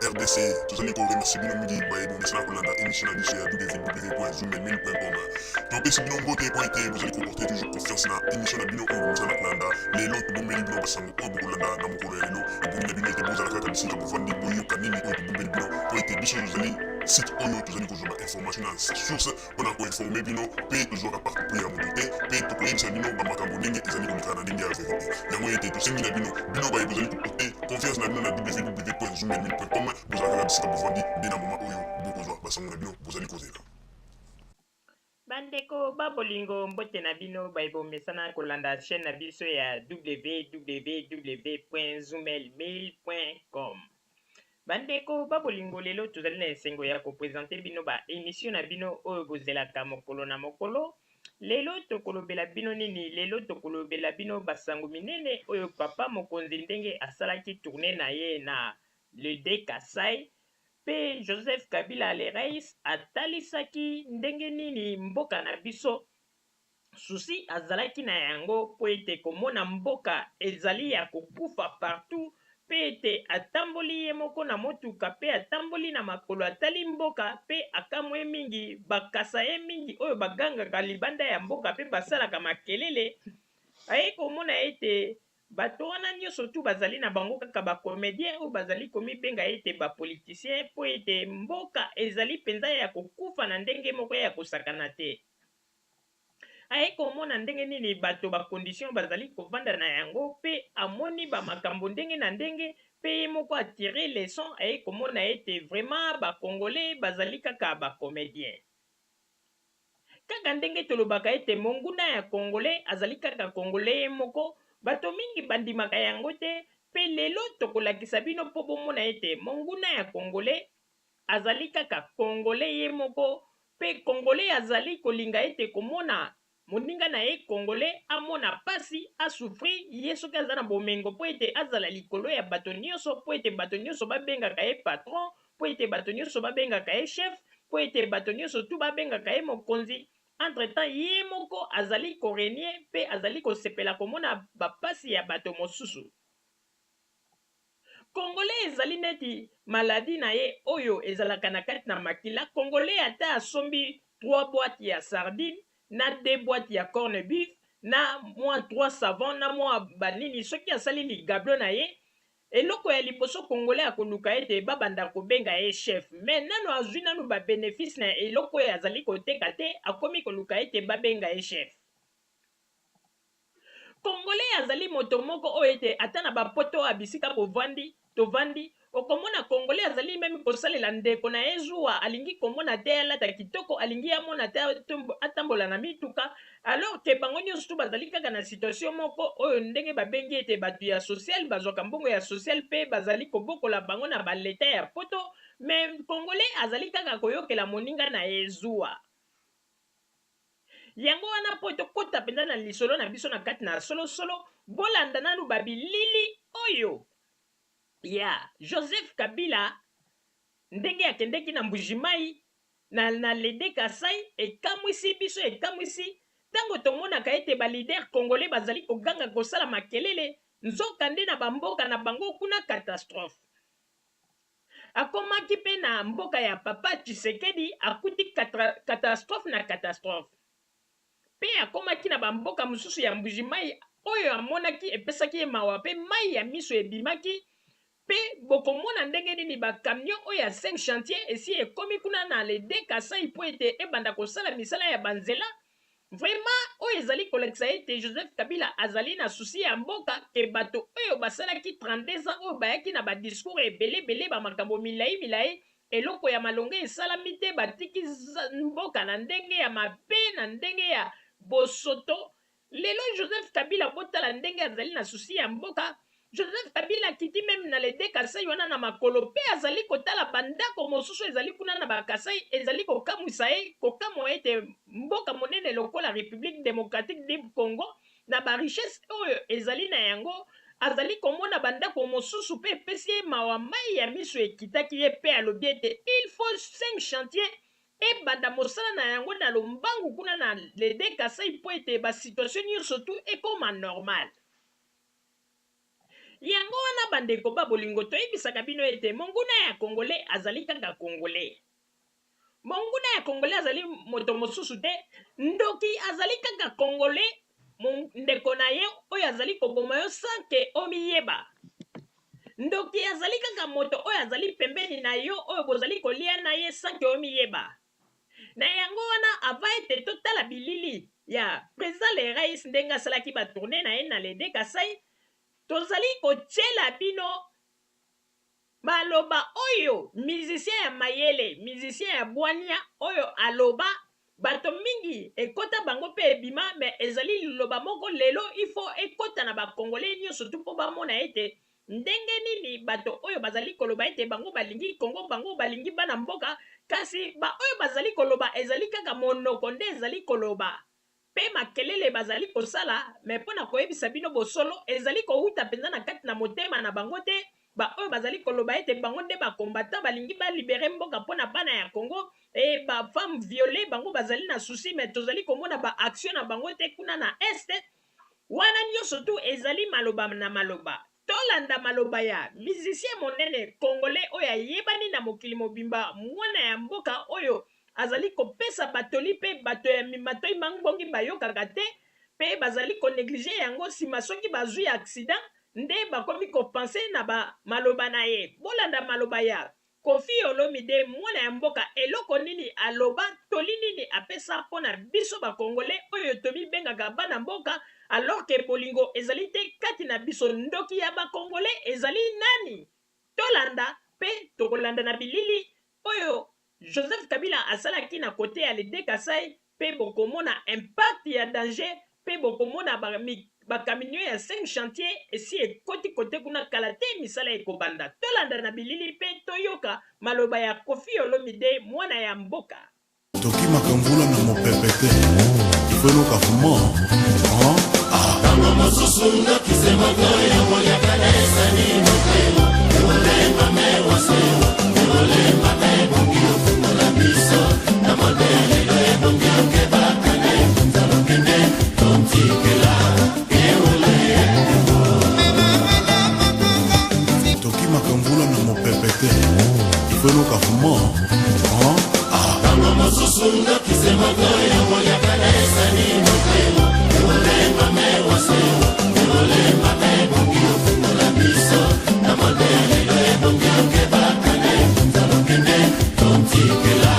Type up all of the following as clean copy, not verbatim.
RDC tozali koremercie bino mingi bayebi omesana kolanda émission na biso ya www.zoommail.com topesi bino mbote po ete bozali koporte toujours confiance na émission na bino oyo bomesana kolanda lelo tobomeli bino basango oyo bokolanda na mokolo ya lelo ebongi na bino ete bozala kaka bisika bovandi boyoka nini oyo tobomeli bino po ete biso tozali site oyo tozali kozwa bainformation na source mpona koinforme bino mpe tozwaka partout po ya moto te mpe tokoyebisa bino bamakambo ndenge ezali komekana na ndenge ya verité yango ete tosengi na bino baye bozali koporte confiance na bino na www.zoommail.com bozala kaka bisika bovandi nde na moma oyo bokozwa basango na bino bozali kozela bandeko babolingo mbote na bino bayebomesana kolanda chaîne na biso ya www.zoommail.com bandeko babolingo lelo tozali na esengo ya kopresente bino baémission na bino oyo bozelaka mokolo na mokolo lelo tokolobela bino nini lelo tokolobela bino basango minene oyo papa mokonzi ndenge asalaki tourne na ye na le de Kasai pe Joseph Kabila le rais atalisaki ndenge nini mboka na biso susi azalaki na yango po ete komona mboka ezali ya kokufa partout pe ete atamboli ye moko na motuka pe atamboli na makolo atali mboka pe akamwe mingi bakasa ye mingi oyo bagangaka libanda ya mboka pe basalaka makelele aye komona ete bato wana nyonso tu bazali na bango kaka bacomédien oyo bazali komibenga ete bapoliticien po ete mboka ezali mpenza ya kokufa na ndenge moko ya kosakana te aye komona ndenge nini bato bacondition bazali kovanda na yango pe amoni bamakambo ndenge na ndenge pe ye moko atire leson aye komona ete vraiment bacongolais bazali kaka bacomédien kaka ndenge tolobaka ete monguna ya congolais azali kaka congolais ye moko bato mingi bandimaka yango te pe lelo tokolakisa bino mpo bomona ete monguna ya congolais azali kaka congolais ye moko pe congolais azali kolinga ete komona moninga na ye congolais amona pasi asufri ye soki aza na bomengo mpo ete azala likolo ya bato nyonso mpo ete bato nyonso babengaka ye patron mpo ete bato nyonso babengaka ye chef mpo ete bato nyonso tu babengaka ye mokonzi entre-temps ye moko azali korenie mpe azali kosepela komona bapasi ya bato mosusu congolais ezali neti maladi na ye oyo ezalaka na kati na makila congolais ata asombi 3 boîte ya sardine na 2 boîte ya corne beef na mwa 3 savon na mwa banini soki asali ligablo na ye eloko ya liboso congolais akoluka ete babanda kobenga ye chef me nano azwi nano babénéfice na eloko oyo azali koteka te akomi koluka ete babenga ye chef congolais azali moto moko oyo ete ata na bapoto oyo bisika tovandi okomona congolais azali meme kosalela ndeko na ye zuwa alingi komona te alata kitoko alingi amona te atambola na mituka alors ke bango nyonso tu bazali kaka na situation moko oyo ndenge babengi ete bato ya social bazwaka mbongo ya social mpe bazali kobokola bango na baleta ya poto me congolais azali kaka koyokela moninga na ye zuwa yango wana mpo tokota mpenza na lisolo na biso na kati na solosolo bolanda nanu babilili oyo ya Joseph Kabila ndenge akendeki na mbujimai na lede Kasai ekamwisi biso ekamwisi ntango tomonaka ete balider congolais bazali koganga kosala makelele nzoka nde na bamboka na bango kuna catastrophe akomaki mpe na mboka ya papa Tshisekedi akuti catastrophe na catastrophe mpe akomaki na bamboka mosusu ya mbujimai oyo amonaki epesaki ye mawa mpe mai ya miso ebimaki mpe bokomona ndenge nini bakamion oyo ya 5 chantier esi ekomi kuna na lede Kasai mpo ete ebanda kosala misala ya banzela vraiment oyo ezali kolekisa ete Joseph Kabila azali na susi ya mboka ke bato oyo basalaki 32 ans oyo bayaki na badiscours ebelebele bamakambo milai eloko ya malonge esalami te batiki mboka na ndenge ya mabe na ndenge ya bosoto lelo Joseph Kabila botala ndenge azali na susi ya mboka Joseph Kabila kiti meme na lede Kasai wana na makolo mpe azali kotala bandako mosusu ezali kuna na bakasai ezali kokamwisa ye kokamwa ete mboka monene lokola République démocratique du Congo na barichesse oyo ezali na yango azali komona bandako mosusu mpe epesi ye mawa mai ya miso ekitaki ye mpe alobi ete il faut 5 chantier ebanda mosala na yango na lombangu kuna na lede Kasai mpo ete basituation nyonso tu ekoma normal yango wana bandeko babolingo toyebisaka bino ete monguna ya congolais azali kaka congolais. Monguna ya congolais azali moto mosusu te, ndoki azali kaka congolais ndeko na ye oyo azali koboma yo sanke omiyeba. Ndoki azali kaka moto oyo azali pembeni na yo oyo bozali kolia na ye sanke omiyeba. Na yango wana ava ete totala bilili ya président le rais ndenge asalaki batourne na ye na Lede Kasai, tozali kotiela bino maloba oyo musicien ya mayele, musicien ya bwania oyo aloba bato mingi ekota bango pe ebima, me ezali liloba moko lelo ifo ekota na bakongolais nyonso tu mpo bamona ete ndenge nini bato oyo bazali koloba ete bango balingi Kongo, bango balingi bana mboka, kasi ba oyo bazali koloba ezali kaka monoko nde ezali koloba pe makelele bazali kosala, me mpona koyebisa bino bosolo ezali kouta mpenza na kati na motema na bango te. Ba oyo bazali koloba ete bango nde bakombata balingi balibere mboka mpona bana ya Kongo, e bafemme viole bango bazali na susi, me tozali komona baaction na bango te kuna na este. Wana nyonso tu ezali maloba na maloba. Tolanda maloba ya musicien monene congolais oyo ayebani na mokili mobimba, mwana ya mboka oyo azali kopesa batoli pe bato ya mimatoi mangbongi bayokaka te, pe bazali koneglige yango nsima soki bazwi accident nde bakomi kopense na maloba na ye. Bolanda maloba ya Koffi Olomide mwana ya mboka, eloko nini aloba, toli nini apesa mpona biso bakongolais oyo tobibengaka bana mboka, alors que bolingo ezali te kati na biso. Ndoki ya bakongolais ezali nani? Tolanda pe tokolanda na bilili oyo Joseph Kabila asalaki na kote ya Lede Kasai, pe bokomona impact ya danger, pe bokomona bakaminio ya 5 chantier esi ekoti kote kuna kala te misala ekobanda. Tolanda na bilili pe toyoka maloba ya Koffi Olomide mwana ya mboka. Toki makamvula na mopepete ifelo kafumo kama masusunda kisema kaya moja kanesa ni mopelo olema mewasema olema mebongio fumula miso na modele ebongio kebakane nzalokende tontikela Toki makamvula na mopepete ifelo kafumo kama masusunda kisema kaya moja kanesa ni mopelo olema mewasema olema mebongio fumula miso na modele ebongio kebakane nzalokende tontikela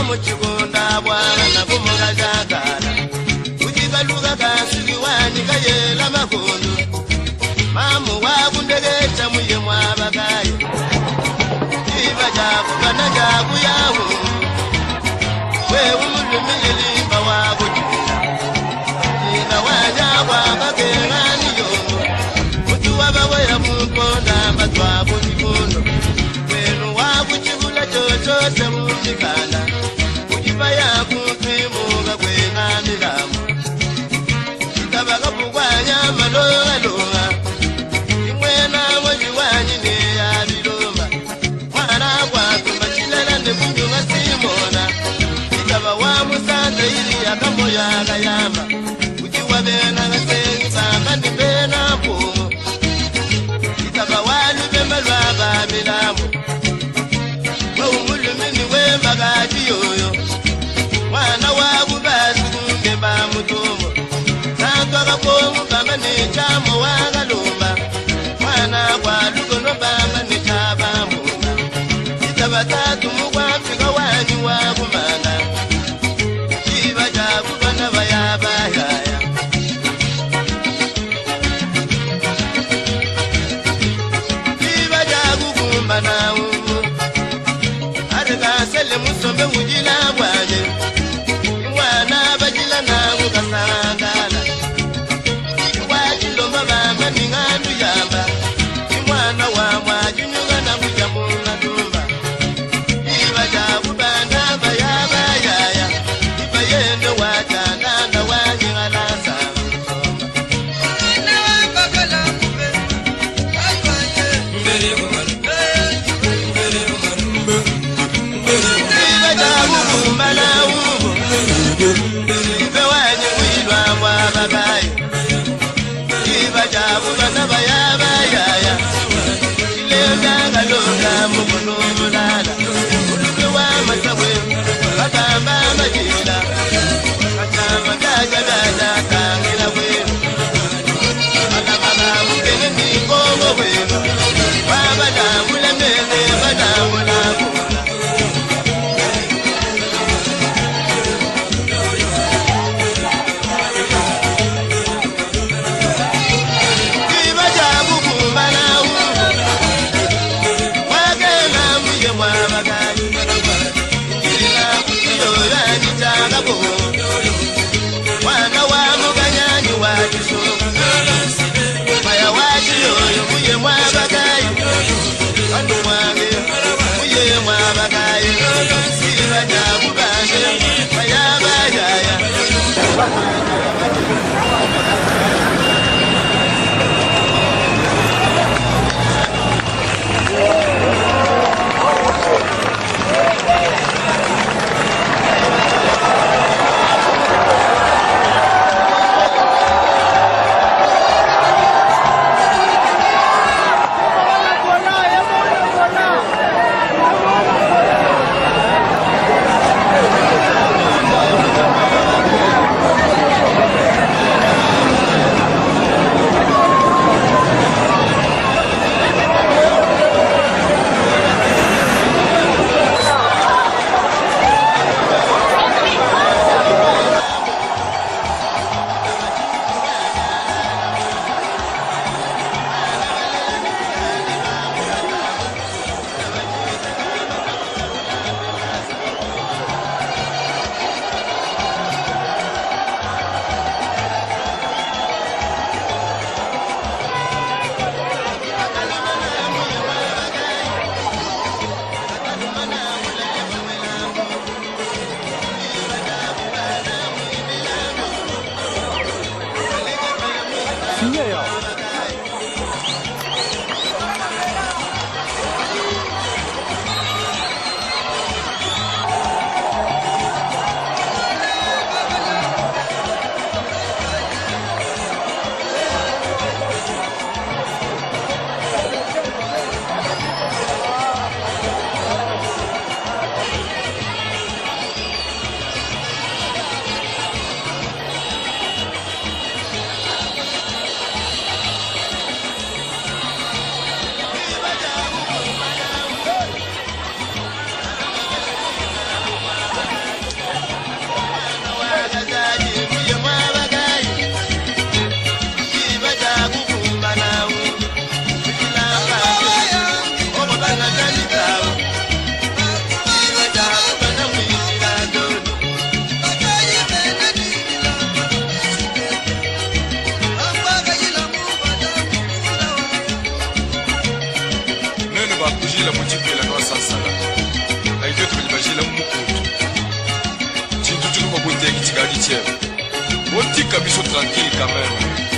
Muchikunda bwana na kumugazagala Ujigaluga kasiki wani kayela makundu Mamu wakundegecha muye mwabagaye Iba jaku kana jaku yahu Wewe mulumililimba wakujira Ina wajagwa kakengani yongo Mutu wabawaya mukonda matwa kunifundo Wenu wakuchibula chochote mujikanda Ujibaya kutwimuga kwena milamu Itabaga pugwanya maloga loga Imwena wajiwanyi ne ya bilomba Mwana kwatu machilala ne bunjunga simona Itaba wa musante ili ya kambo ya gayamba Ujiwa bena ngasengi samba ni bena pumo Itaba wali bemba lwa ba milamu Wa umulu mini wemba gajiyo kujila mutipela no sasala aityo tubajila mumukutu chintu chino bakuteki chikadi chero wotika biso tranquille quand même